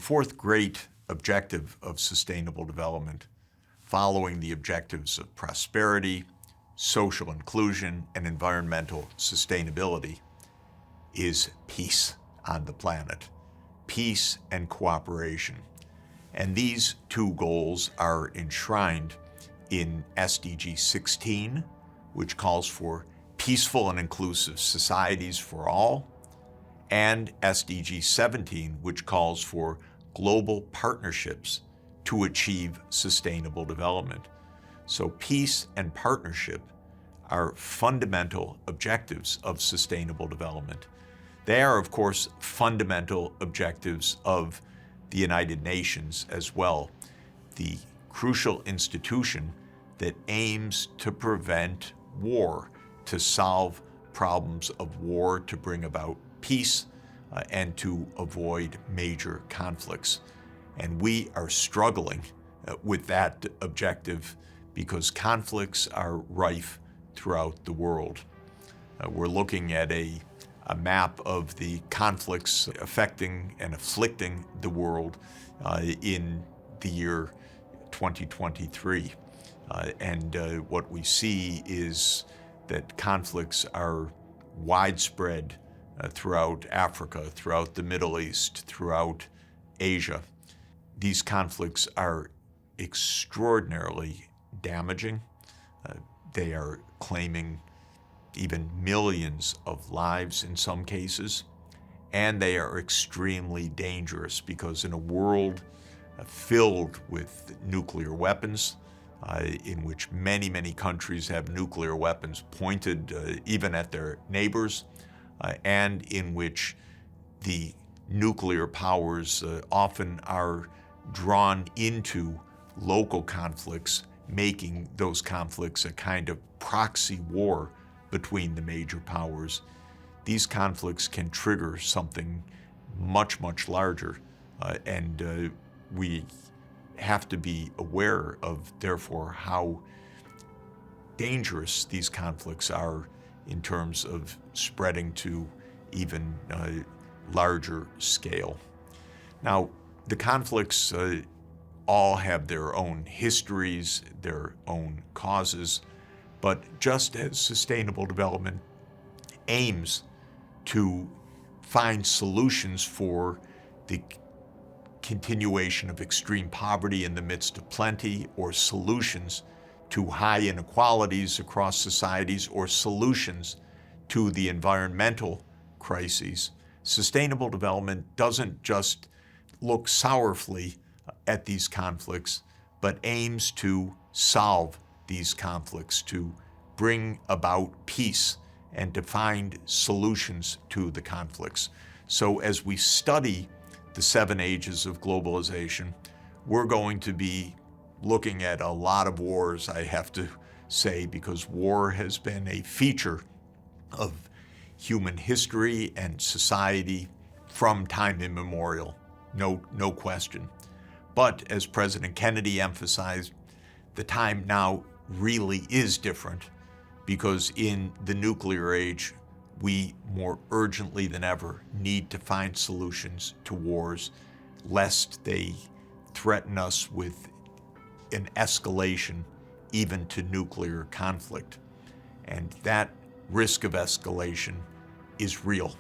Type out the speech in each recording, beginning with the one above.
fourth great objective of sustainable development, following the objectives of prosperity, social inclusion, and environmental sustainability, is peace on the planet, peace and cooperation. And these two goals are enshrined in SDG 16, which calls for peaceful and inclusive societies for all, and SDG 17, which calls for global partnerships to achieve sustainable development. So peace and partnership are fundamental objectives of sustainable development. They are, of course, fundamental objectives of the United Nations as well, the crucial institution that aims to prevent war, to solve problems of war, to bring about peace, and to avoid major conflicts. And we are struggling with that objective because conflicts are rife throughout the world. We're looking at a map of the conflicts affecting and afflicting the world in the year 2023. And what we see is that conflicts are widespread throughout Africa, throughout the Middle East, throughout Asia. These conflicts are extraordinarily damaging. They are claiming even millions of lives in some cases, and they are extremely dangerous because in a world filled with nuclear weapons, in which many, many countries have nuclear weapons pointed even at their neighbors, and in which the nuclear powers often are drawn into local conflicts, making those conflicts a kind of proxy war between the major powers. These conflicts can trigger something much, much larger, and we have to be aware of, therefore, how dangerous these conflicts are in terms of spreading to even larger scale. Now, the conflicts all have their own histories, their own causes, but just as sustainable development aims to find solutions for the continuation of extreme poverty in the midst of plenty, or solutions to high inequalities across societies, or solutions to the environmental crises, sustainable development doesn't just look sorrowfully at these conflicts, but aims to solve these conflicts, to bring about peace and to find solutions to the conflicts. So as we study the 7 ages of globalization, we're going to be looking at a lot of wars, I have to say, because war has been a feature of human history and society from time immemorial, no question. But as President Kennedy emphasized, the time now really is different, because in the nuclear age, we more urgently than ever need to find solutions to wars, lest they threaten us with an escalation even to nuclear conflict. And that risk of escalation is real,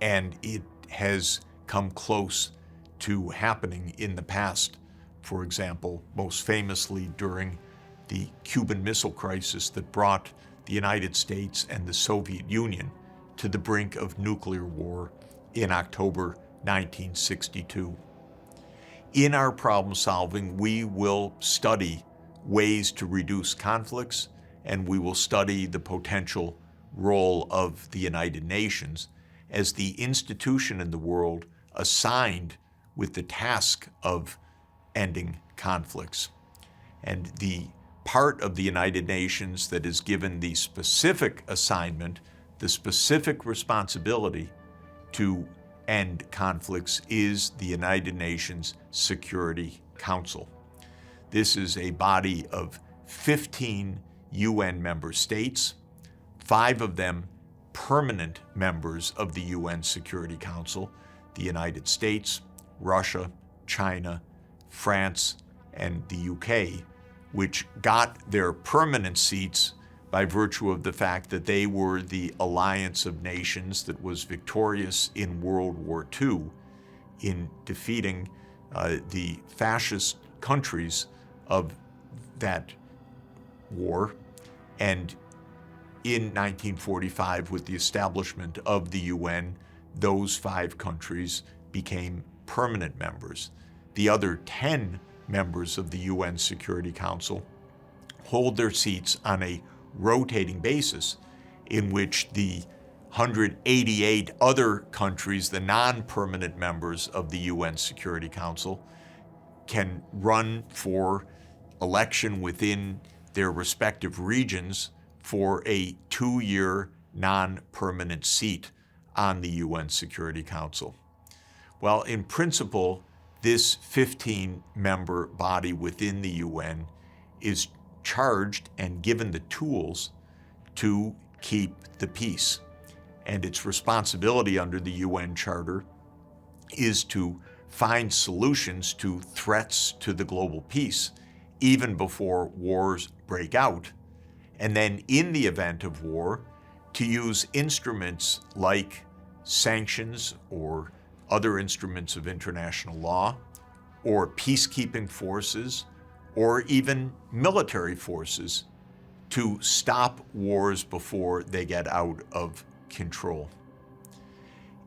and it has come close to happening in the past. For example, most famously during the Cuban Missile Crisis that brought the United States and the Soviet Union to the brink of nuclear war in October 1962. In our problem solving, we will study ways to reduce conflicts, and we will study the potential role of the United Nations as the institution in the world assigned with the task of ending conflicts. And the part of the United Nations that is given the specific assignment, the specific responsibility to end conflicts, is the United Nations Security Council. This is a body of 15 UN member states, 5 of them permanent members of the UN Security Council: the United States, Russia, China, France, and the UK, which got their permanent seats by virtue of the fact that they were the alliance of nations that was victorious in World War II in defeating the fascist countries of that war. And in 1945, with the establishment of the UN, those 5 countries became permanent members. The other 10 members of the UN Security Council hold their seats on a rotating basis, in which the 188 other countries, the non-permanent members of the UN Security Council, can run for election within their respective regions for a 2-year non-permanent seat on the UN Security Council. Well, in principle, this 15-member body within the UN is charged and given the tools to keep the peace. And its responsibility under the UN Charter is to find solutions to threats to the global peace, even before wars break out. And then in the event of war, to use instruments like sanctions or other instruments of international law, or peacekeeping forces, or even military forces to stop wars before they get out of control.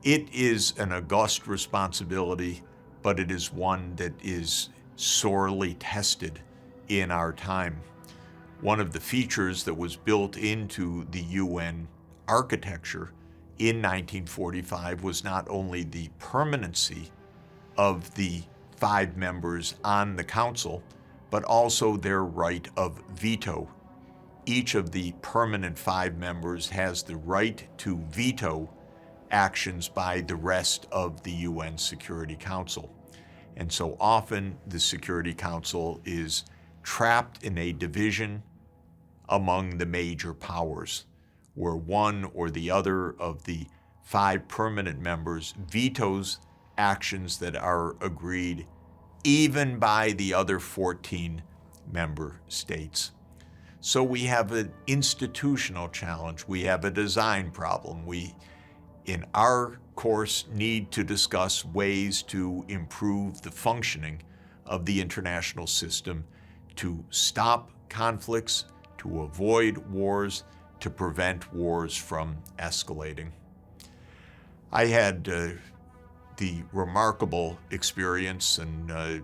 It is an august responsibility, but it is one that is sorely tested in our time. One of the features that was built into the UN architecture in 1945 was not only the permanency of the 5 members on the council, but also their right of veto. Each of the permanent 5 members has the right to veto actions by the rest of the UN Security Council. And so often the Security Council is trapped in a division among the major powers, where one or the other of the 5 permanent members vetoes actions that are agreed even by the other 14 member states. So we have an institutional challenge. We have a design problem. We, in our course, need to discuss ways to improve the functioning of the international system to stop conflicts, to avoid wars, to prevent wars from escalating. I had the remarkable experience and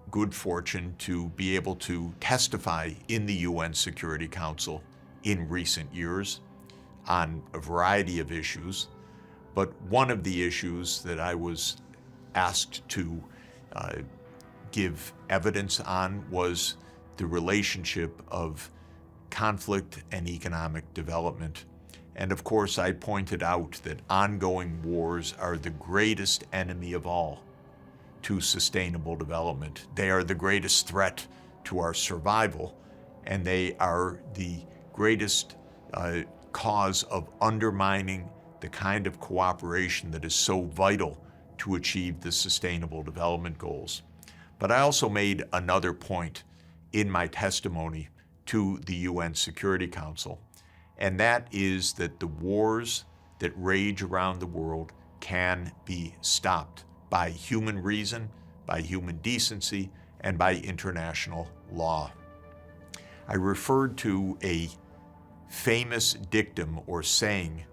good fortune to be able to testify in the UN Security Council in recent years on a variety of issues. But one of the issues that I was asked to give evidence on was the relationship of conflict and economic development. And of course, I pointed out that ongoing wars are the greatest enemy of all to sustainable development. They are the greatest threat to our survival, and they are the greatest cause of undermining the kind of cooperation that is so vital to achieve the Sustainable Development Goals. But I also made another point in my testimony to the UN Security Council, and that is that the wars that rage around the world can be stopped by human reason, by human decency, and by international law. I referred to a famous dictum or saying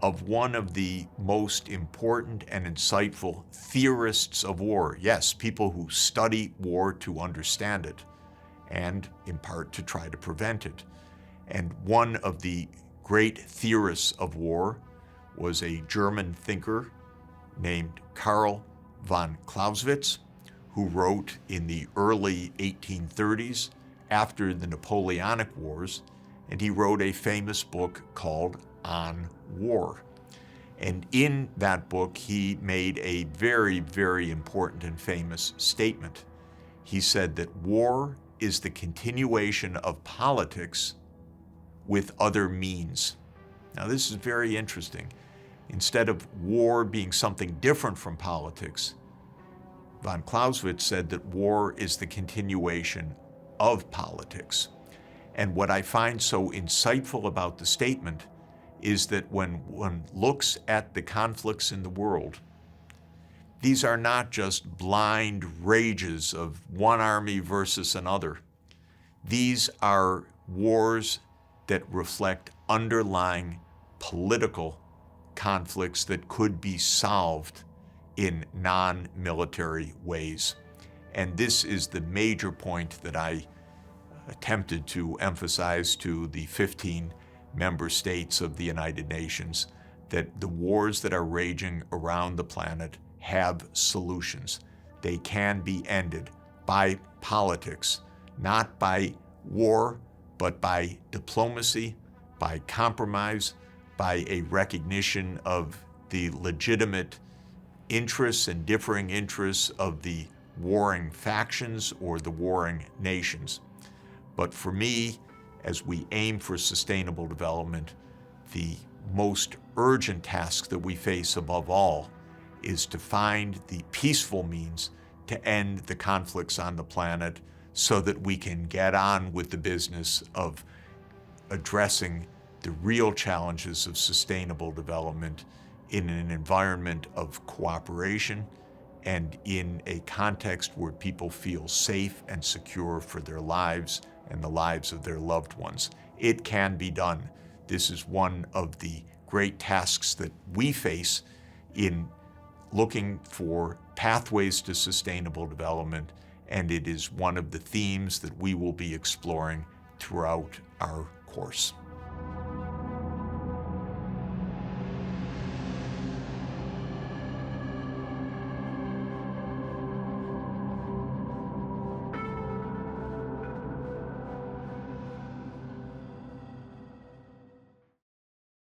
of one of the most important and insightful theorists of war. Yes, people who study war to understand it, and in part to try to prevent it. And one of the great theorists of war was a German thinker named Karl von Clausewitz, who wrote in the early 1830s after the Napoleonic Wars, and he wrote a famous book called On War. And in that book, he made a very, very important and famous statement. He said that war is the continuation of politics with other means. Now, this is very interesting. Instead of war being something different from politics, von Clausewitz said that war is the continuation of politics. And what I find so insightful about the statement is that when one looks at the conflicts in the world, these are not just blind rages of one army versus another. These are wars that reflect underlying political conflicts that could be solved in non-military ways. And this is the major point that I attempted to emphasize to the 15 member states of the United Nations, that the wars that are raging around the planet have solutions. They can be ended by politics, not by war, but by diplomacy, by compromise, by a recognition of the legitimate interests and differing interests of the warring factions or the warring nations. But for me, as we aim for sustainable development, the most urgent task that we face above all is to find the peaceful means to end the conflicts on the planet so that we can get on with the business of addressing the real challenges of sustainable development in an environment of cooperation and in a context where people feel safe and secure for their lives and the lives of their loved ones. It can be done. This is one of the great tasks that we face in looking for pathways to sustainable development, and it is one of the themes that we will be exploring throughout our course.